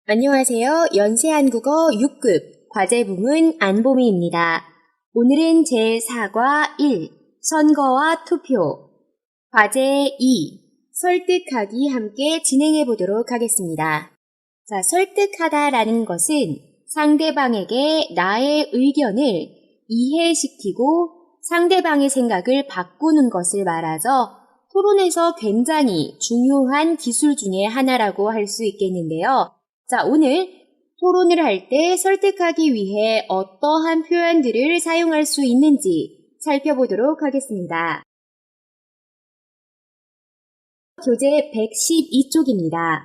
안녕하세요. 연세한국어 6급 과제부문 안보미입니다. 오늘은 제4과 1 선거와 투표 과제 2 설득하기 함께 진행해 보도록 하겠습니다. 자, 설득하다라는 것은 상대방에게 나의 의견을 이해시키고 상대방의 생각을 바꾸는 것을 말하죠. 토론에서 굉장히 중요한 기술 중에 하나라고 할 수 있겠는데요. 자, 오늘 토론을 할 때 설득하기 위해 어떠한 표현들을 사용할 수 있는지 살펴보도록 하겠습니다. 교재 112쪽입니다.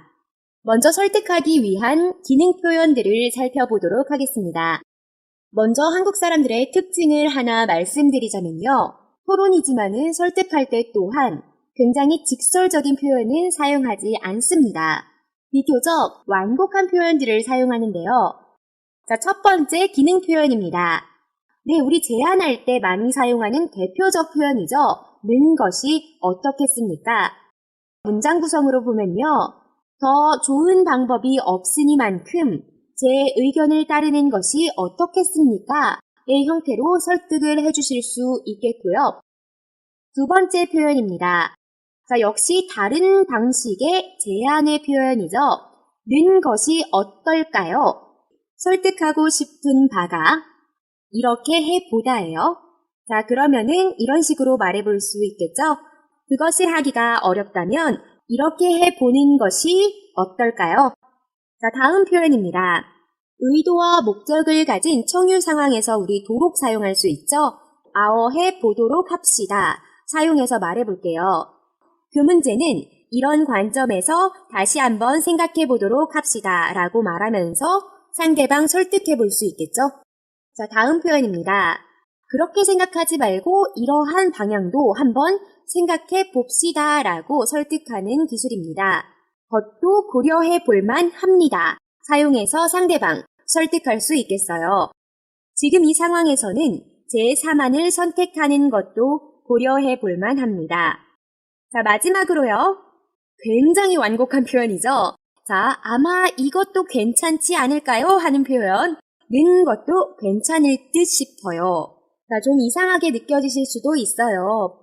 먼저 설득하기 위한 기능 표현들을 살펴보도록 하겠습니다. 먼저 한국 사람들의 특징을 하나 말씀드리자면요. 토론이지만은 설득할 때 또한 굉장히 직설적인 표현은 사용하지 않습니다. 비교적 완곡한 표현들을 사용하는데요. 자, 첫 번째 기능 표현입니다. 네, 우리 제안할 때 많이 사용하는 대표적 표현이죠. 는 것이 어떻겠습니까? 문장 구성으로 보면요. 더 좋은 방법이 없으니만큼 제 의견을 따르는 것이 어떻겠습니까? 의 형태로 설득을 해주실 수 있겠고요. 두 번째 표현입니다. 자, 역시 다른 방식의 제안의 표현이죠. 는 것이 어떨까요? 설득하고 싶은 바가 이렇게 해보다예요. 자, 그러면은 이런 식으로 말해볼 수 있겠죠? 그것을 하기가 어렵다면 이렇게 해보는 것이 어떨까요? 자, 다음 표현입니다. 의도와 목적을 가진 청유 상황에서 우리 도록 사용할 수 있죠? 해보도록 합시다. 사용해서 말해볼게요. 그 문제는 이런 관점에서 다시 한번 생각해 보도록 합시다 라고 말하면서 상대방 설득해 볼 수 있겠죠? 자, 다음 표현입니다. 그렇게 생각하지 말고 이러한 방향도 한번 생각해 봅시다 라고 설득하는 기술입니다. 그것도 고려해 볼만 합니다. 사용해서 상대방 설득할 수 있겠어요. 지금 이 상황에서는 제3안을 선택하는 것도 고려해 볼만 합니다. 자, 마지막으로요. 굉장히 완곡한 표현이죠. 자, 아마 이것도 괜찮지 않을까요? 하는 표현. 는 것도 괜찮을 듯 싶어요. 자, 좀 이상하게 느껴지실 수도 있어요.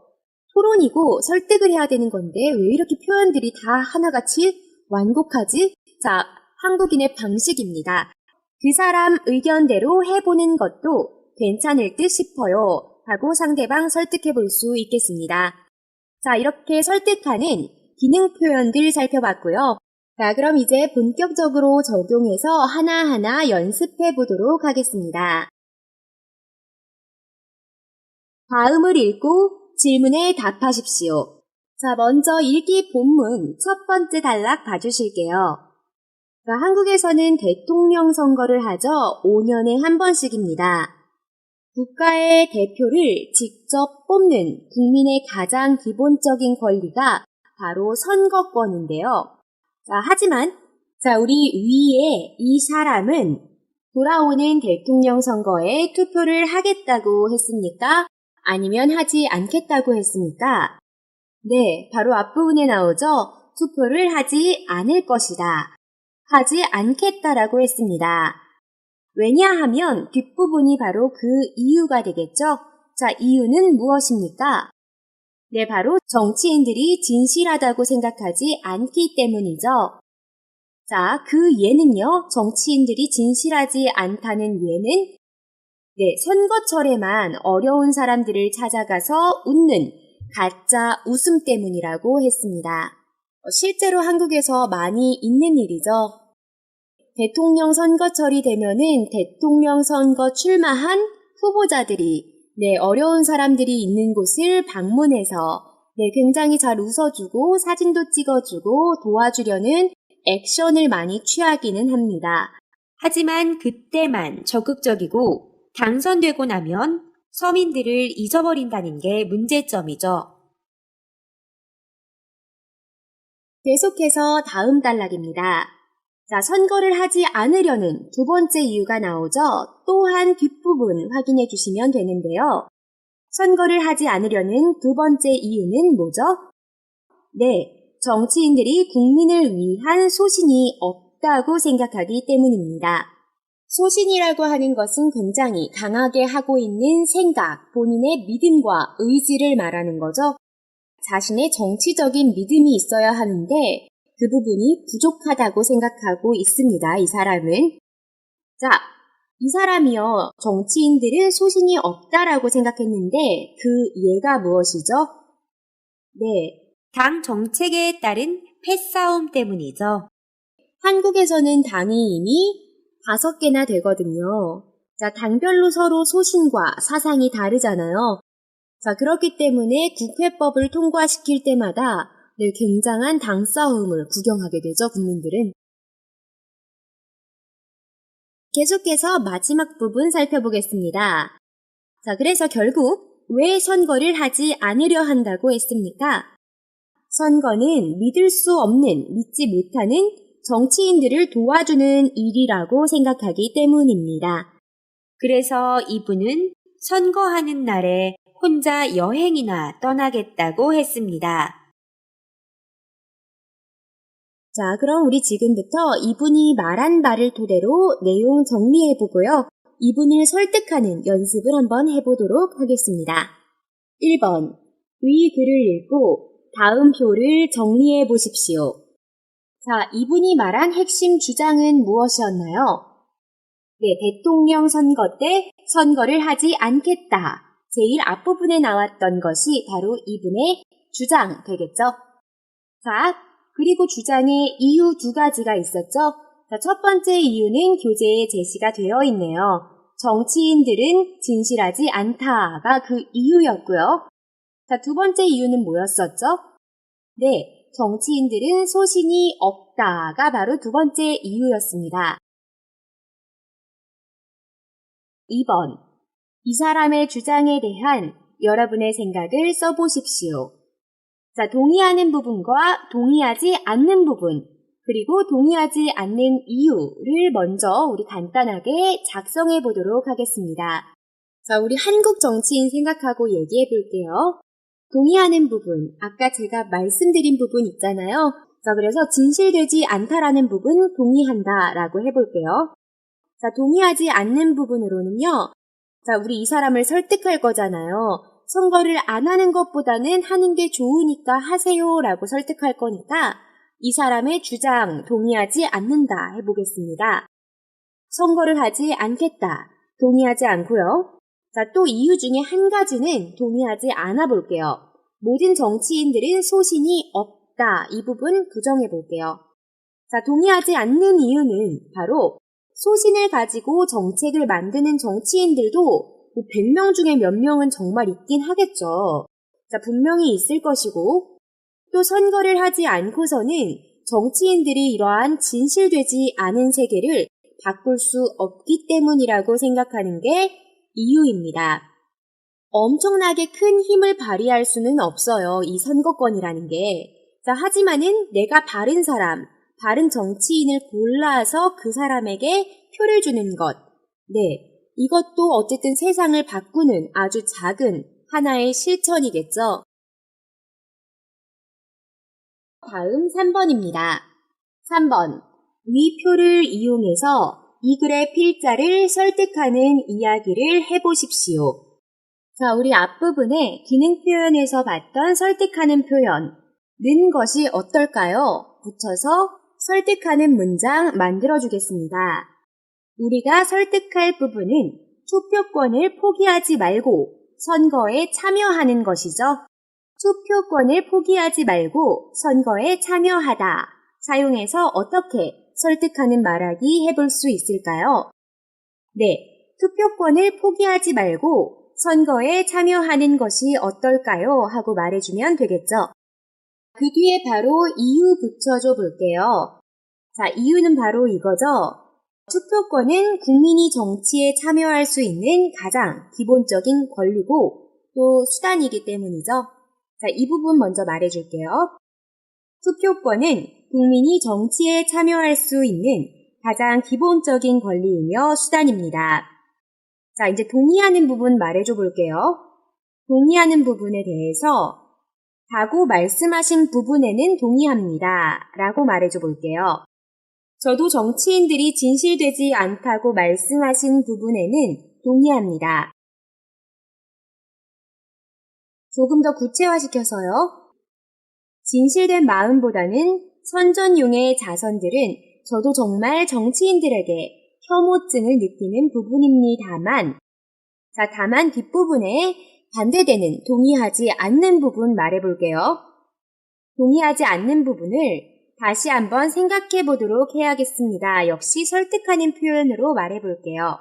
토론이고 설득을 해야 되는 건데 왜 이렇게 표현들이 다 하나같이 완곡하지? 자, 한국인의 방식입니다. 그 사람 의견대로 해보는 것도 괜찮을 듯 싶어요. 하고 상대방 설득해 볼 수 있겠습니다. 자, 이렇게 설득하는 기능 표현들 살펴봤고요. 자, 그럼 이제 본격적으로 적용해서 하나하나 연습해 보도록 하겠습니다. 다음을 읽고 질문에 답하십시오. 자, 먼저 읽기 본문 첫 번째 단락 봐주실게요. 자, 한국에서는 대통령 선거를 하죠. 5년에 한 번씩입니다. 국가의 대표를 직접 뽑는 국민의 가장 기본적인 권리가 바로 선거권인데요. 자, 하지만 우리 위에 이 사람은 돌아오는 대통령 선거에 투표를 하겠다고 했습니까? 아니면 하지 않겠다고 했습니까? 네, 바로 앞부분에 나오죠. 투표를 하지 않을 것이다. 하지 않겠다라고 했습니다. 왜냐하면 뒷부분이 바로 그 이유가 되겠죠? 자, 이유는 무엇입니까? 네, 바로 정치인들이 진실하다고 생각하지 않기 때문이죠. 자, 그 예는요, 정치인들이 진실하지 않다는 예는 선거철에만 어려운 사람들을 찾아가서 웃는 가짜 웃음 때문이라고 했습니다. 실제로 한국에서 많이 있는 일이죠. 대통령 선거철이 되면은 대통령 선거 출마한 후보자들이 어려운 사람들이 있는 곳을 방문해서 굉장히 잘 웃어주고 사진도 찍어주고 도와주려는 액션을 많이 취하기는 합니다. 하지만 그때만 적극적이고 당선되고 나면 서민들을 잊어버린다는 게 문제점이죠. 계속해서 다음 단락입니다. 자, 선거를 하지 않으려는 두 번째 이유가 나오죠. 또한 뒷부분 확인해 주시면 되는데요. 선거를 하지 않으려는 두 번째 이유는 뭐죠? 네, 정치인들이 국민을 위한 소신이 없다고 생각하기 때문입니다. 소신이라고 하는 것은 굉장히 강하게 하고 있는 생각, 본인의 믿음과 의지를 말하는 거죠. 자신의 정치적인 믿음이 있어야 하는데 그 부분이 부족하다고 생각하고 있습니다. 이 사람은. 자, 이 사람이요. 정치인들은 소신이 없다라고 생각했는데 그 예가 무엇이죠? 네, 당 정책에 따른 패싸움 때문이죠. 한국에서는 당이 이미 5개나 되거든요. 자, 당별로 서로 소신과 사상이 다르잖아요. 자, 그렇기 때문에 국회법을 통과시킬 때마다 굉장한 당 싸움을 구경하게 되죠, 국민들은. 계속해서 마지막 부분 살펴보겠습니다. 자, 그래서 결국 왜 선거를 하지 않으려 한다고 했습니까? 선거는 믿을 수 없는, 믿지 못하는 정치인들을 도와주는 일이라고 생각하기 때문입니다. 그래서 이분은 선거하는 날에 혼자 여행이나 떠나겠다고 했습니다. 자, 그럼 우리 지금부터 이분이 말한 바를 토대로 내용 정리해보고요. 이분을 설득하는 연습을 한번 해보도록 하겠습니다. 1번, 위 글을 읽고 다음 표를 정리해 보십시오. 자, 이분이 말한 핵심 주장은 무엇이었나요? 네, 대통령 선거 때 선거를 하지 않겠다. 제일 앞부분에 나왔던 것이 바로 이분의 주장 되겠죠? 자, 그리고 주장에 이유 2가지가 있었죠? 자, 첫 번째 이유는 교재에 제시가 되어 있네요. 정치인들은 진실하지 않다가 그 이유였고요. 자, 두 번째 이유는 뭐였었죠? 네, 정치인들은 소신이 없다가 바로 두 번째 이유였습니다. 2번, 이 사람의 주장에 대한 여러분의 생각을 써보십시오. 자, 동의하는 부분과 동의하지 않는 부분, 그리고 동의하지 않는 이유를 먼저 우리 간단하게 작성해 보도록 하겠습니다. 자, 우리 한국 정치인 생각하고 얘기해 볼게요. 동의하는 부분, 아까 제가 말씀드린 부분 있잖아요. 자, 그래서 진실되지 않다라는 부분 동의한다라고 해볼게요. 자, 동의하지 않는 부분으로는요. 자, 우리 이 사람을 설득할 거잖아요. 선거를 안 하는 것보다는 하는 게 좋으니까 하세요라고 설득할 거니까 이 사람의 주장 동의하지 않는다 해보겠습니다. 선거를 하지 않겠다. 동의하지 않고요. 자, 또 이유 중에 한 가지는 동의하지 않아 볼게요. 모든 정치인들은 소신이 없다. 이 부분 부정해 볼게요. 자, 동의하지 않는 이유는 바로 소신을 가지고 정책을 만드는 정치인들도 100명 중에 몇 명은 정말 있긴 하겠죠. 자, 분명히 있을 것이고 또 선거를 하지 않고서는 정치인들이 이러한 진실되지 않은 세계를 바꿀 수 없기 때문이라고 생각하는 게 이유입니다. 엄청나게 큰 힘을 발휘할 수는 없어요. 이 선거권이라는 게. 자, 하지만은 내가 바른 사람, 바른 정치인을 골라서 그 사람에게 표를 주는 것. 네, 이것도 어쨌든 세상을 바꾸는 아주 작은 하나의 실천이겠죠. 다음 3번입니다. 3번, 위 표를 이용해서 이 글의 필자를 설득하는 이야기를 해보십시오. 자, 우리 앞부분에 기능 표현에서 봤던 설득하는 표현, 는 것이 어떨까요? 붙여서 설득하는 문장 만들어주겠습니다. 우리가 설득할 부분은 투표권을 포기하지 말고 선거에 참여하는 것이죠. 투표권을 포기하지 말고 선거에 참여하다. 사용해서 어떻게 설득하는 말하기 해볼 수 있을까요? 네, 투표권을 포기하지 말고 선거에 참여하는 것이 어떨까요? 하고 말해주면 되겠죠. 그 뒤에 바로 이유 붙여줘 볼게요. 자, 이유는 바로 이거죠. 투표권은 국민이 정치에 참여할 수 있는 가장 기본적인 권리고 또 수단이기 때문이죠. 자, 이 부분 먼저 말해줄게요. 투표권은 국민이 정치에 참여할 수 있는 가장 기본적인 권리이며 수단입니다. 자, 이제 동의하는 부분 말해줘 볼게요. 동의하는 부분에 대해서 라고 말씀하신 부분에는 동의합니다. 라고 말해줘 볼게요. 저도 정치인들이 진실되지 않다고 말씀하신 부분에는 동의합니다. 조금 더 구체화시켜서요. 진실된 마음보다는 선전용의 자선들은 저도 정말 정치인들에게 혐오증을 느끼는 부분입니다만, 다만 뒷부분에 반대되는 동의하지 않는 부분 말해볼게요. 동의하지 않는 부분을 다시 한번 생각해 보도록 해야겠습니다. 역시 설득하는 표현으로 말해볼게요.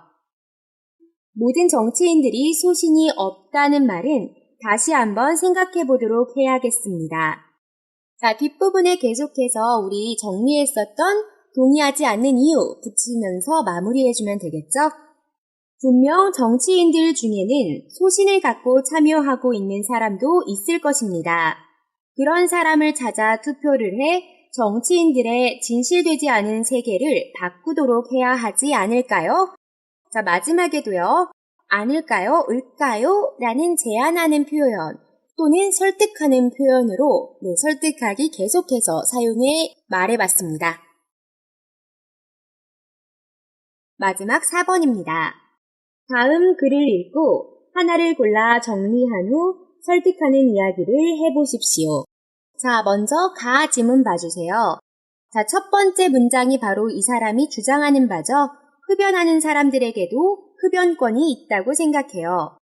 모든 정치인들이 소신이 없다는 말은 다시 한번 생각해 보도록 해야겠습니다. 뒷부분에 계속해서 우리 정리했었던 동의하지 않는 이유 붙이면서 마무리해주면 되겠죠? 분명 정치인들 중에는 소신을 갖고 참여하고 있는 사람도 있을 것입니다. 그런 사람을 찾아 투표를 해 정치인들의 진실되지 않은 세계를 바꾸도록 해야 하지 않을까요? 마지막에도요. 않을까요? 을까요? 라는 제안하는 표현 또는 설득하는 표현으로 설득하기 계속해서 사용해 말해봤습니다. 마지막 4번입니다. 다음 글을 읽고 하나를 골라 정리한 후 설득하는 이야기를 해보십시오. 먼저 가 지문 봐주세요. 첫 번째 문장이 바로 이 사람이 주장하는 바죠. 흡연하는 사람들에게도 흡연권이 있다고 생각해요.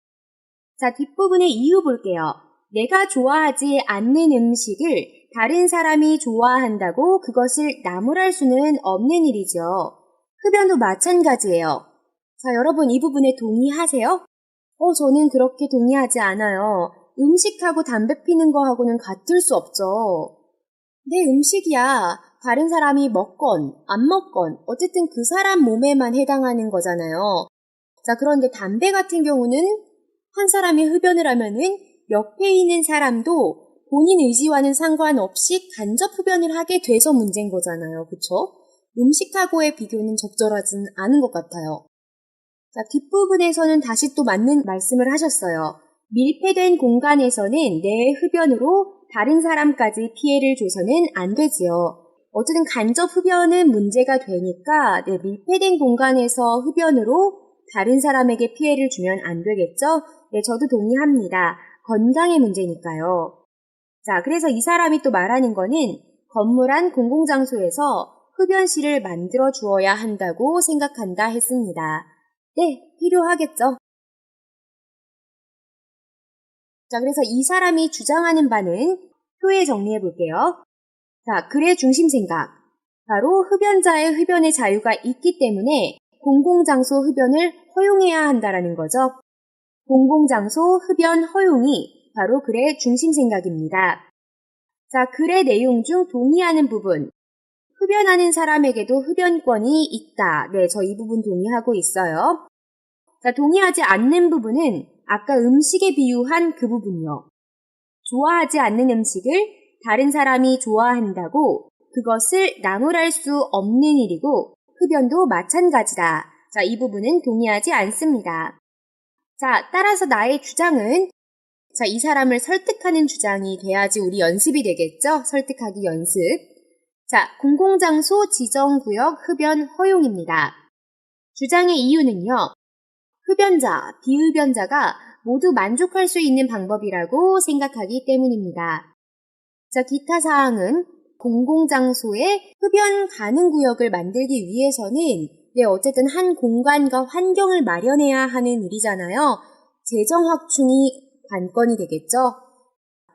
뒷부분의 이유 볼게요. 내가 좋아하지 않는 음식을 다른 사람이 좋아한다고 그것을 나무랄 수는 없는 일이죠. 흡연도 마찬가지예요. 여러분 이 부분에 동의하세요? 저는 그렇게 동의하지 않아요. 음식하고 담배 피는 거하고는 같을 수 없죠. 내 음식이야. 다른 사람이 먹건 안 먹건 어쨌든 그 사람 몸에만 해당하는 거잖아요. 그런데 담배 같은 경우는 한 사람이 흡연을 하면은 옆에 있는 사람도 본인 의지와는 상관없이 간접 흡연을 하게 돼서 문제인 거잖아요. 그쵸? 음식하고의 비교는 적절하진 않은 것 같아요. 뒷부분에서는 다시 또 맞는 말씀을 하셨어요. 밀폐된 공간에서는 내 흡연으로 다른 사람까지 피해를 줘서는 안 되지요. 어쨌든 간접 흡연은 문제가 되니까 밀폐된 공간에서 흡연으로 다른 사람에게 피해를 주면 안 되겠죠? 저도 동의합니다. 건강의 문제니까요. 그래서 이 사람이 또 말하는 거는 건물 안 공공장소에서 흡연실을 만들어 주어야 한다고 생각한다 했습니다. 필요하겠죠. 그래서 이 사람이 주장하는 바는 표에 정리해 볼게요. 글의 중심 생각. 바로 흡연자의 흡연의 자유가 있기 때문에 공공장소 흡연을 허용해야 한다라는 거죠. 공공장소 흡연 허용이 바로 글의 중심 생각입니다. 글의 내용 중 동의하는 부분. 흡연하는 사람에게도 흡연권이 있다. 저 이 부분 동의하고 있어요. 동의하지 않는 부분은 아까 음식에 비유한 그 부분요. 좋아하지 않는 음식을 다른 사람이 좋아한다고 그것을 나무랄 수 없는 일이고 흡연도 마찬가지다. 이 부분은 동의하지 않습니다. 따라서 나의 주장은 이 사람을 설득하는 주장이 돼야지 우리 연습이 되겠죠? 설득하기 연습. 공공장소 지정구역 흡연 허용입니다. 주장의 이유는요. 흡연자, 비흡연자가 모두 만족할 수 있는 방법이라고 생각하기 때문입니다. 기타 사항은 공공장소에 흡연 가능 구역을 만들기 위해서는 어쨌든 한 공간과 환경을 마련해야 하는 일이잖아요. 재정 확충이 관건이 되겠죠.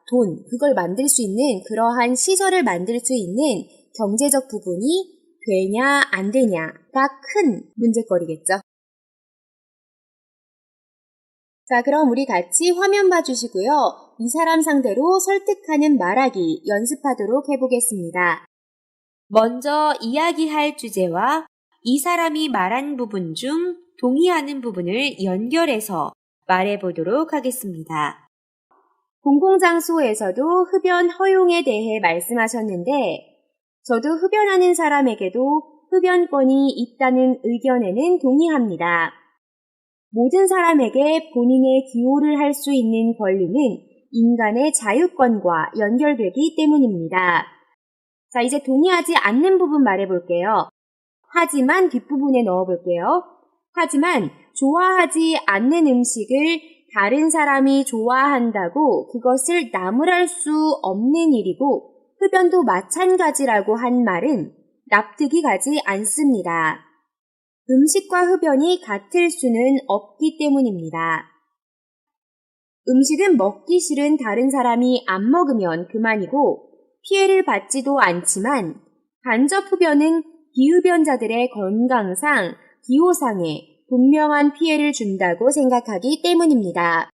돈, 그걸 만들 수 있는 그러한 시설을 만들 수 있는 경제적 부분이 되냐 안 되냐가 큰 문제거리겠죠. 그럼 우리 같이 화면 봐주시고요. 이 사람 상대로 설득하는 말하기 연습하도록 해보겠습니다. 먼저 이야기할 주제와 이 사람이 말한 부분 중 동의하는 부분을 연결해서 말해보도록 하겠습니다. 공공장소에서도 흡연 허용에 대해 말씀하셨는데 저도 흡연하는 사람에게도 흡연권이 있다는 의견에는 동의합니다. 모든 사람에게 본인의 기호를 할 수 있는 권리는 인간의 자유권과 연결되기 때문입니다. 이제 동의하지 않는 부분 말해볼게요. 하지만 뒷부분에 넣어볼게요. 하지만 좋아하지 않는 음식을 다른 사람이 좋아한다고 그것을 나무랄 수 없는 일이고 흡연도 마찬가지라고 한 말은 납득이 가지 않습니다. 음식과 흡연이 같을 수는 없기 때문입니다. 음식은 먹기 싫은 다른 사람이 안 먹으면 그만이고 피해를 받지도 않지만 간접 흡연은 비흡연자들의 건강상, 기호상에 분명한 피해를 준다고 생각하기 때문입니다.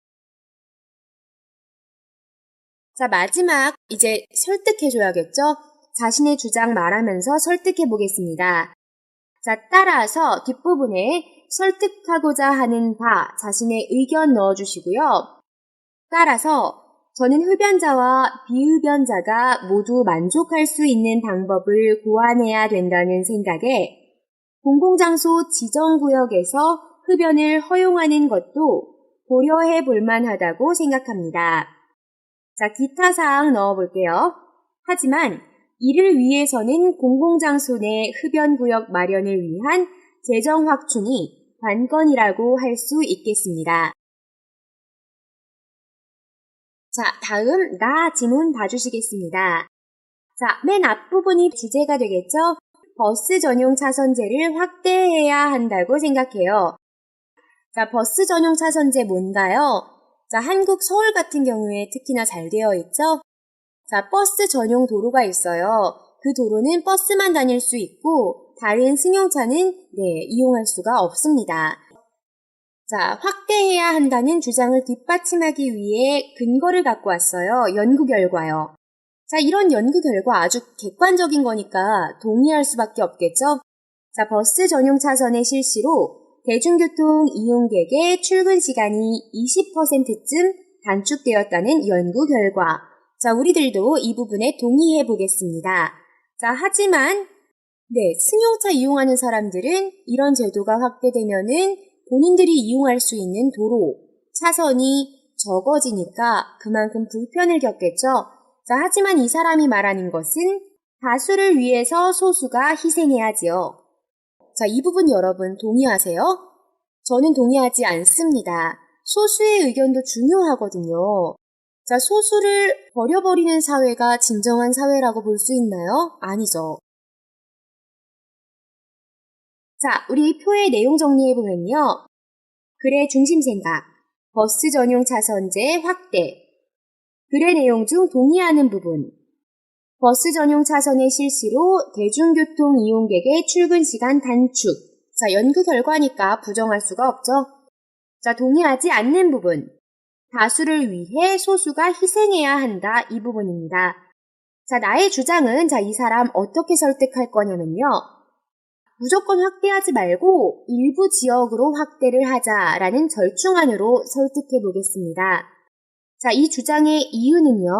자, 마지막 이제 설득해줘야겠죠? 자신의 주장 말하면서 설득해 보겠습니다. 자, 따라서 뒷부분에 설득하고자 하는 바 자신의 의견 넣어주시고요. 따라서 저는 흡연자와 비흡연자가 모두 만족할 수 있는 방법을 고안해야 된다는 생각에 공공장소 지정구역에서 흡연을 허용하는 것도 고려해 볼 만하다고 생각합니다. 자, 기타 사항 넣어볼게요. 하지만 이를 위해서는 공공장소 내 흡연구역 마련을 위한 재정 확충이 관건이라고 할 수 있겠습니다. 자, 다음 나 지문 봐주시겠습니다. 자, 맨 앞부분이 주제가 되겠죠? 버스 전용 차선제를 확대해야 한다고 생각해요. 자, 버스 전용 차선제 뭔가요? 자, 한국 서울 같은 경우에 특히나 잘 되어 있죠? 자, 버스 전용 도로가 있어요. 그 도로는 버스만 다닐 수 있고 다른 승용차는 이용할 수가 없습니다. 자, 확대해야 한다는 주장을 뒷받침하기 위해 근거를 갖고 왔어요. 연구 결과요. 자, 이런 연구 결과 아주 객관적인 거니까 동의할 수밖에 없겠죠? 자, 버스 전용 차선의 실시로 대중교통 이용객의 출근 시간이 20%쯤 단축되었다는 연구 결과. 자, 우리들도 이 부분에 동의해 보겠습니다. 자, 하지만 승용차 이용하는 사람들은 이런 제도가 확대되면은 본인들이 이용할 수 있는 도로, 차선이 적어지니까 그만큼 불편을 겪겠죠. 자, 하지만 이 사람이 말하는 것은 다수를 위해서 소수가 희생해야지요. 자, 이 부분 여러분 동의하세요? 저는 동의하지 않습니다. 소수의 의견도 중요하거든요. 자, 소수를 버려버리는 사회가 진정한 사회라고 볼 수 있나요? 아니죠. 자, 우리 표의 내용 정리해보면요. 글의 중심 생각, 버스 전용 차선제 확대, 글의 내용 중 동의하는 부분, 버스 전용 차선의 실시로 대중교통 이용객의 출근 시간 단축. 자, 연구 결과니까 부정할 수가 없죠. 자, 동의하지 않는 부분, 다수를 위해 소수가 희생해야 한다. 이 부분입니다. 자, 나의 주장은 이 사람 어떻게 설득할 거냐면요. 무조건 확대하지 말고 일부 지역으로 확대를 하자라는 절충안으로 설득해 보겠습니다. 자, 이 주장의 이유는요.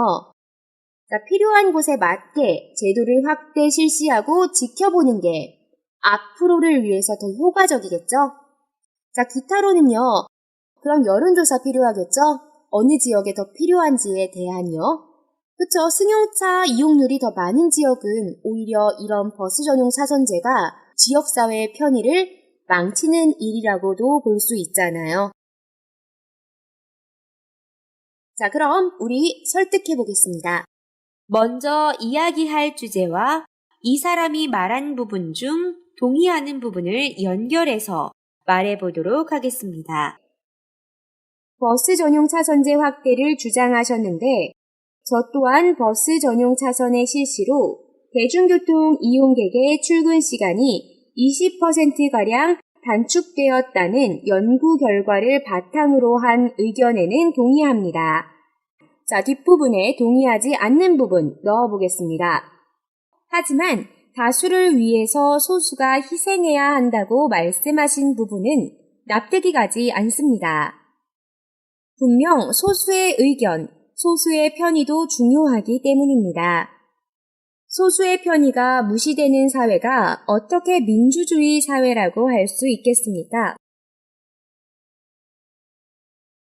자, 필요한 곳에 맞게 제도를 확대 실시하고 지켜보는 게 앞으로를 위해서 더 효과적이겠죠? 자, 기타로는요. 그럼 여론조사 필요하겠죠? 어느 지역에 더 필요한지에 대한요. 그쵸? 승용차 이용률이 더 많은 지역은 오히려 이런 버스 전용 차선제가 지역사회의 편의를 망치는 일이라고도 볼 수 있잖아요. 자, 그럼 우리 설득해 보겠습니다. 먼저 이야기할 주제와 이 사람이 말한 부분 중 동의하는 부분을 연결해서 말해보도록 하겠습니다. 버스 전용 차선제 확대를 주장하셨는데 저 또한 버스 전용 차선의 실시로 대중교통 이용객의 출근 시간이 20%가량 단축되었다는 연구 결과를 바탕으로 한 의견에는 동의합니다. 자, 뒷부분에 동의하지 않는 부분 넣어보겠습니다. 하지만 다수를 위해서 소수가 희생해야 한다고 말씀하신 부분은 납득이 가지 않습니다. 분명 소수의 의견, 소수의 편의도 중요하기 때문입니다. 소수의 편의가 무시되는 사회가 어떻게 민주주의 사회라고 할 수 있겠습니까?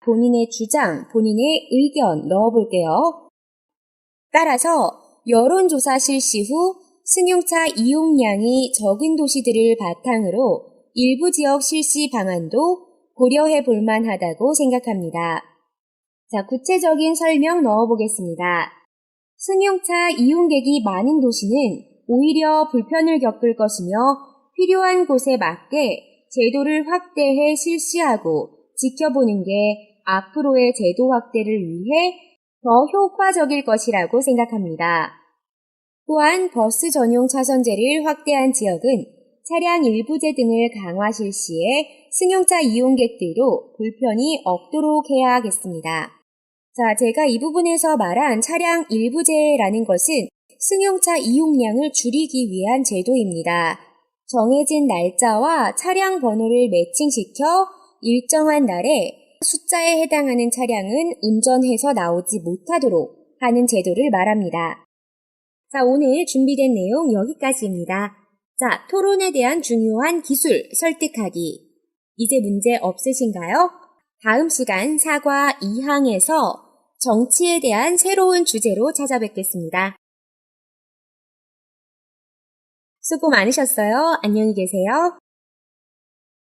본인의 주장, 본인의 의견 넣어볼게요. 따라서 여론조사 실시 후 승용차 이용량이 적은 도시들을 바탕으로 일부 지역 실시 방안도 고려해 볼 만하다고 생각합니다. 자, 구체적인 설명 넣어보겠습니다. 승용차 이용객이 많은 도시는 오히려 불편을 겪을 것이며 필요한 곳에 맞게 제도를 확대해 실시하고 지켜보는 게 앞으로의 제도 확대를 위해 더 효과적일 것이라고 생각합니다. 또한 버스 전용 차선제를 확대한 지역은 차량 일부제 등을 강화 실시해 승용차 이용객들도 불편이 없도록 해야 하겠습니다. 자, 제가 이 부분에서 말한 차량 일부제라는 것은 승용차 이용량을 줄이기 위한 제도입니다. 정해진 날짜와 차량 번호를 매칭시켜 일정한 날에 숫자에 해당하는 차량은 운전해서 나오지 못하도록 하는 제도를 말합니다. 자, 오늘 준비된 내용 여기까지입니다. 자, 토론에 대한 중요한 기술 설득하기. 이제 문제 없으신가요? 다음 시간 사과 2항에서 정치에 대한 새로운 주제로 찾아뵙겠습니다. 수고 많으셨어요. 안녕히 계세요.